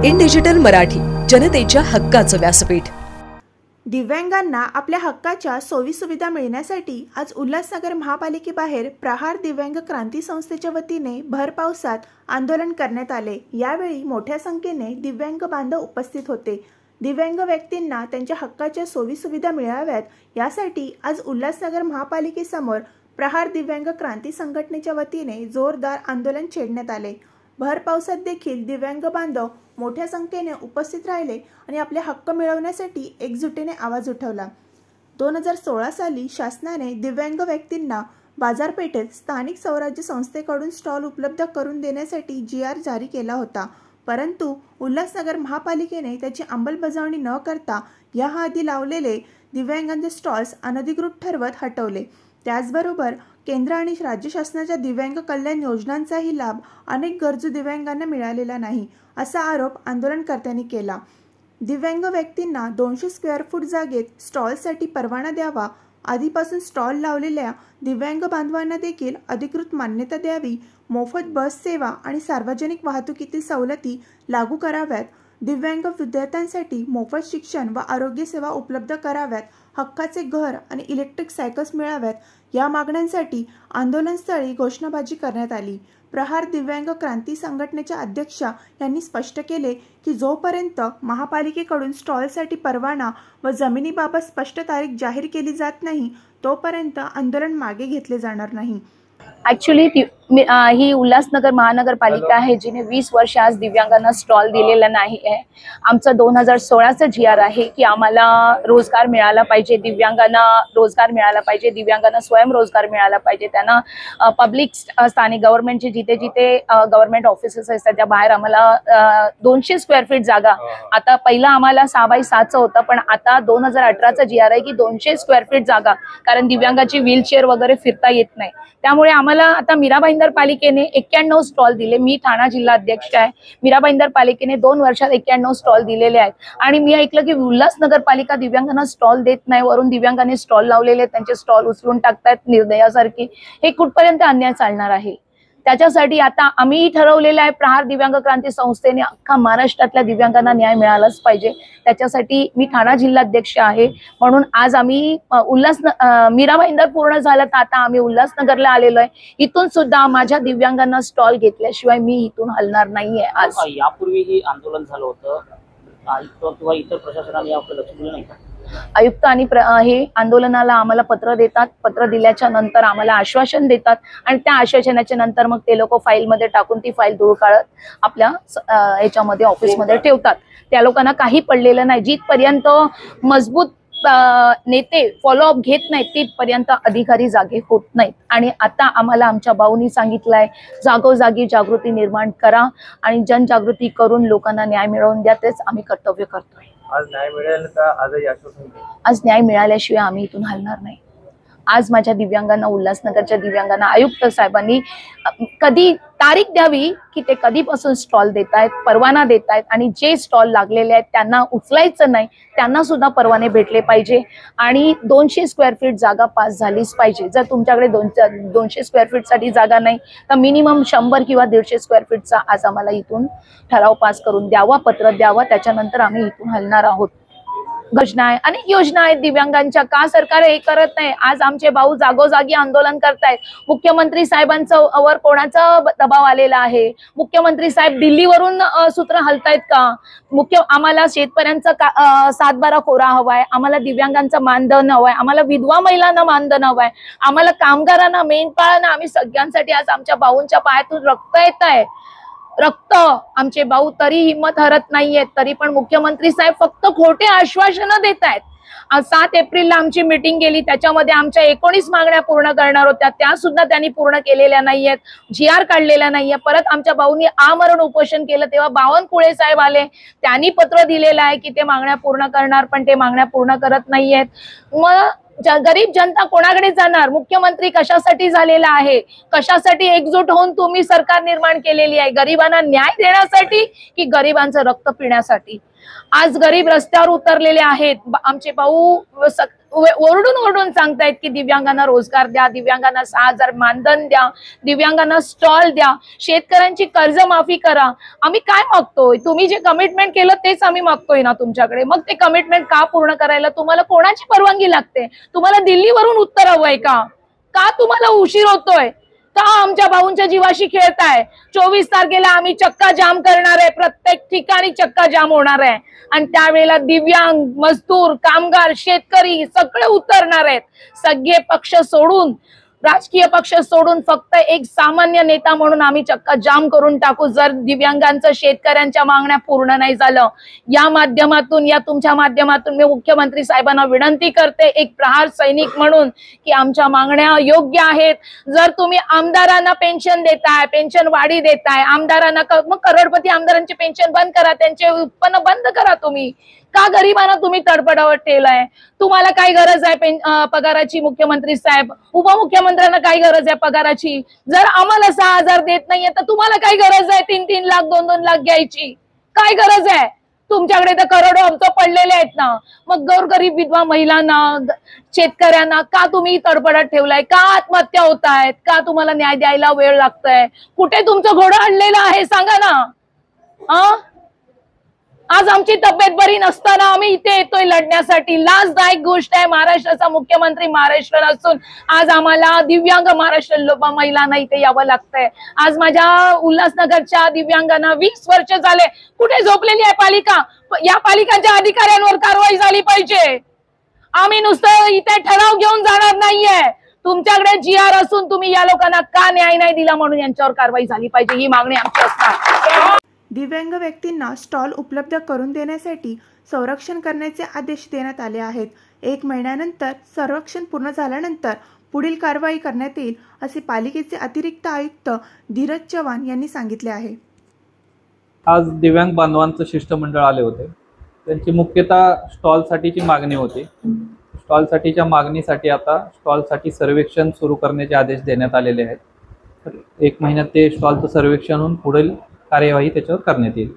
In digital Marathi, जनतेच्या हक्काचं व्यासपीठ। दिव्यांगांना आपल्या हक्काच्या सोयीसुविधा मिळण्यासाठी आज उल्हासनगर महापालिकेबाहेर प्रहार दिव्यांग क्रांती संस्थेच्या वतीने भर पावसात आंदोलन करण्यात आले। यावेळी मोठ्या संख्येने दिव्यांग बांधव उपस्थित होते। दिव्यांग व्यक्तींना त्यांच्या हक्काच्या सोयीसुविधा मिळाव्यात यासाठी आज उल्हासनगर महापालिकेसमोर प्रहार दिव्यांग क्रांती संघटनेच्या वतीने जोरदार आंदोलन छेडण्यात आले। भर पावसात देखील दिव्यांग बांधव मोठ्या संख्येने उपस्थित राहिले आणि आपले हक्क मिळवण्यासाठी एकजुटीने आवाज उठवला। 2016 साली शासनाने दिव्यांग व्यक्तींना बाजारपेठेत स्थानिक स्वराज्य संस्थेकडून स्टॉल उपलब्ध करून देण्यासाठी GR जारी केला होता, परंतु उल्हासनगर महापालिकेने त्याची अंमलबजावणी न करता याआधी लावलेले दिव्यांगांचे स्टॉल्स अनधिकृत ठरवत हटवले। त्याचबरोबर केंद्र आणि राज्य शासनाच्या दिव्यांग कल्याण योजनांचाही लाभ अनेक गरजू दिव्यांगांना मिळालेला नाही, असा आरोप आंदोलनकर्त्यांनी केला। दिव्यांग व्यक्तींना 200 स्क्वेअर फूट जागेत स्टॉलसाठी परवाना द्यावा, आधीपासून स्टॉल लावलेल्या दिव्यांग बांधवांना देखील अधिकृत मान्यता द्यावी, मोफत बस सेवा आणि सार्वजनिक वाहतुकीतील सवलती लागू कराव्यात, दिव्यांग विद्यार्थ्यांसाठी मोफत शिक्षण व आरोग्य सेवा उपलब्ध कराव्यात, हक्काचे घर आणि इलेक्ट्रिक सायकल्स मिळाव्यात या मागण्यांसाठी आंदोलनस्थळी घोषणाबाजी करण्यात आली। प्रहार दिव्यांग क्रांती संघटनेच्या अध्यक्षा यांनी स्पष्ट केले की जोपर्यंत महापालिकेकडून स्टॉलसाठी परवाना व जमिनीबाबत स्पष्ट तारीख जाहीर केली जात नाही तोपर्यंत आंदोलन मागे घेतले जाणार नाही। ऍक्च्युली ही उल्हासनगर महानगरपालिका आहे जिने 20 वर्ष आज दिव्यांगांना स्टॉल दिलेला नाही आहे। आमचं 2016चं GR आहे की आम्हाला रोजगार मिळाला पाहिजे, दिव्यांगांना रोजगार मिळाला पाहिजे, दिव्यांगांना स्वयंरोजगार मिळाला पाहिजे। त्यांना पब्लिक स्थानिक गव्हर्नमेंटचे जिथे जिथे गव्हर्नमेंट ऑफिसेस असतात त्या बाहेर आम्हाला 200 स्क्वेअर फीट जागा, आता पहिला आम्हाला 6x6चं होतं, पण आता 2018चं GR आहे की 200 स्क्वेअर फीट जागा, कारण दिव्यांगाची व्हीलचेअर वगैरे फिरता येत नाही। त्यामुळे आम्हाला आता मीरा भाईंदर पालिकेने 91 स्टॉल दिले। मी ठाणा जिल्हा अध्यक्ष आहे। मीरा भाईंदर पालिकेने 2 वर्षात 91 स्टॉल दिलेले आहेत आणि मी ऐकलं की उल्हासनगर पालिका दिव्यांगांना स्टॉल देत नाही, वरून दिव्यांगांनी स्टॉल लावलेले त्यांचे स्टॉल उचलून टाकतात निर्दयासारखी। हे कुठपर्यंत अन्याय चालणार आहे? त्याच्यासाठी आता आम्ही ठरवलेलं आहे, प्रहार दिव्यांग क्रांती संस्थेने अख्खा महाराष्ट्रातल्या दिव्यांगांना न्याय मिळालाच पाहिजे। त्याच्यासाठी मी ठाणा जिल्हा अध्यक्ष आहे, म्हणून आज आम्ही मीरा भाईंदर पूर्ण झालं तर आता आम्ही उल्हासनगरला आलेलो आहे। इथून सुद्धा माझ्या दिव्यांगांना स्टॉल घेतल्याशिवाय मी इथून हलणार नाहीये। आज यापूर्वीही आंदोलन झालं होतं, किंवा इतर प्रशासनाने याकडे लक्ष दिलं नाही का? आयुक्त आणि हे आंदोलनाला आम्हाला पत्र देतात, पत्र दिल्याच्या नंतर आम्हाला आश्वासन देतात आणि त्या आश्वासनाच्या नंतर मग ते लोक फाईलमध्ये टाकून ती फाईल दूर काढत आपल्या याच्यामध्ये ऑफिसमध्ये ठेवतात। त्या लोकांना काही पडलेलं नाही। जिथपर्यंत मजबूत नेते फॉलोअप घेत नाहीत तिथपर्यंत अधिकारी जागे होत नाहीत। आणि आता आम्हाला आमच्या भाऊनी सांगितलंय, जागोजागी जागृती निर्माण करा आणि जनजागृती करून लोकांना न्याय मिळवून द्या, तेच आम्ही कर्तव्य करतोय। आज न्याय मिळेल का? आज न्याय मिळाल्याशिवाय आम्ही इथून हलणार नाही। आज माझ्या दिव्यांगांना, उल्हासनगरच्या दिव्यांगांना आयुक्त साहेबांनी कधी तारीख द्यावी की ते कधीपासून स्टॉल देत आहेत, परवाना देत आहेत, आणि जे स्टॉल लागलेले आहेत त्यांना उचलायचं नाही, त्यांना सुद्धा परवाने भेटले पाहिजे आणि 200 स्क्वेअर फीट जागा पास झालीच पाहिजे। जर तुमच्याकडे 200 स्क्वेअर फीट साठी जागा नाही तर मिनिमम 100 किंवा 150 स्क्वेअर फीटचा आज आम्हाला इथून ठराव पास करून द्यावा, पत्र द्यावा, त्याच्यानंतर आम्ही इथून हलणार आहोत। योजना आहे, अनेक योजना आहेत दिव्यांगांच्या, का सरकार हे करत नाही? आज आमचे भाऊ जागोजागी आंदोलन करतायत। मुख्यमंत्री साहेबांचं वर कोणाचा दबाव आलेला आहे? मुख्यमंत्री साहेब दिल्लीवरून सूत्र हलतायत का? आम्हाला शेतकऱ्यांचा 7/12 कोरा हवाय, आम्हाला दिव्यांगांचं मानधन हवंय, आम्हाला विधवा महिलांना मानधन हवंय, आम्हाला कामगारांना, मेंढपाळांना, आम्ही सगळ्यांसाठी आज आमच्या भाऊंच्या पायातून रक्त येत आहे, रक्त। आमचे भाऊ तरी हिम्मत हरत नाहीयेत, तरी पण मुख्यमंत्री साहेब फक्त खोटे आश्वासनं देत आहेत। 7 एप्रिलला आमची मीटिंग गेली, त्याच्यामध्ये आमच्या 19 मागण्या पूर्ण करणार होत्या, त्या सुद्धा त्यांनी पूर्ण केलेल्या नाहीयेत, GR काढलेला नाहीये। परत आमच्या भाऊंनी आमरण उपोषण केलं तेव्हा बावनकुळे साहेब आले, त्यांनी पत्र दिलेलं आहे की ते मागण्या पूर्ण करणार, पण ते मागण्या पूर्ण करत नाहीयेत। मग गरीब जनता कोणाकडे जाणार? मुख्यमंत्री कशासाठी झालेला आहे? कशासाठी एकजूट होऊन तुम्ही सरकार निर्माण केलेली आहे? गरिबांना न्याय देण्यासाठी की गरिबांचं रक्त पिण्यासाठी? आज गरीब रस्त्यावर उतरलेले आहेत. आमचे भाऊ ओरडून ओरडून सांगतायत की दिव्यांगांना रोजगार द्या, दिव्यांगांना 6,000 मानधन द्या, दिव्यांगांना स्टॉल द्या, शेतकऱ्यांची कर्जमाफी करा. आम्ही काय मागतोय? तुम्ही जे कमिटमेंट केलं तेच आम्ही मागतोय ना तुमच्याकडे. मग ते कमिटमेंट का पूर्ण करायला तुम्हाला कोणाची परवानगी लागते? तुम्हाला दिल्लीवरून उत्तर हवंय का? का तुम्हाला उशीर होतोय? का आमच्या भाऊंच्या जीवाशी खेळताय? 24 तारखेला आम्ही चक्का जाम करणार आहे. प्रत्येक ठिकाणी चक्का जाम होणार आहे आणि त्यावेळेला दिव्यांग, मजदूर, कामगार, शेतकरी सगळे उतरणार आहेत. सगळे पक्ष सोडून, राजकीय पक्ष सोडून फक्त एक सामान्य नेता म्हणून आम्ही चक्का जाम करून टाकू जर दिव्यांगांचं, शेतकऱ्यांच्या मागण्या पूर्ण नाही झालं. या माध्यमातून, या तुमच्या माध्यमातून मी मुख्यमंत्री साहेबांना विनंती करते, एक प्रहार सैनिक म्हणून, की आमच्या मागण्या योग्य आहेत. जर तुम्ही आमदारांना पेन्शन देताय, पेन्शन वाढी देताय, आमदारांना मग करोडपती आमदारांची पेन्शन बंद करा, त्यांचे उत्पन्न बंद करा. तुम्ही का गरिबांना तुम्ही तडपडावत ठेवलाय? तुम्हाला काय गरज आहे पगाराची मुख्यमंत्री साहेब? उपमुख्यमंत्र्यांना काय गरज आहे पगाराची? जर आम्हाला 6,000 देत नाहीये तर तुम्हाला काय गरज आहे 3-3 लाख, 2-2 लाख घ्यायची? काय गरज आहे? तुमच्याकडे तर करोडो आमचं पडलेले आहेत ना. मग गोरगरीब विधवा महिलांना, शेतकऱ्यांना का तुम्ही तडपडत ठेवलाय? का आत्महत्या होत आहेत? का तुम्हाला न्याय द्यायला वेळ लागतोय? कुठे तुमचं घोडं आणलेलं आहे सांगा ना. आज आमची तब्येत बरी नसताना आम्ही इथे येतोय लढण्यासाठी. लाजदायक गोष्ट आहे. महाराष्ट्राचा मुख्यमंत्री महाराष्ट्र असून आज आम्हाला दिव्यांग महाराष्ट्र महिलांना इथे यावं लागतंय. आज माझ्या उल्हासनगरच्या दिव्यांगांना 20 वर्ष झाले. कुठे झोपलेली आहे पालिका? या पालिकांच्या अधिकाऱ्यांवर कारवाई झाली पाहिजे. आम्ही नुसतं इथे ठराव घेऊन जाणार नाहीये. तुमच्याकडे GR असून तुम्ही या लोकांना का न्याय नाही दिला म्हणून यांच्यावर कारवाई झाली पाहिजे. ही मागणी आमची असणार. दिव्यांग व्यक्तींना स्टॉल उपलब्ध करून देण्यासाठी संरक्षण करण्याचे आदेश देण्यात आले आहेत. 1 महिन्यानंतर संरक्षण पूर्ण झाल्यानंतर पुढील कारवाई करण्यात येईल असे पालिकेचे अतिरिक्त आयुक्त धीरज चव्हाण यांनी सांगितले आहे. आज दिव्यांग बांधवांचं शिष्टमंडळ आले होते. त्यांची मुख्यतः स्टॉलसाठीची मागणी होती. स्टॉलसाठीच्या मागणीसाठी आता स्टॉलसाठी सर्वेक्षण सुरू करण्याचे आदेश देण्यात आलेले आहेत. तर 1 महिन्यात ते स्टॉलचं सर्वेक्षण होऊन पुढील कार्यवाही त्याच्यावर करण्यात येईल.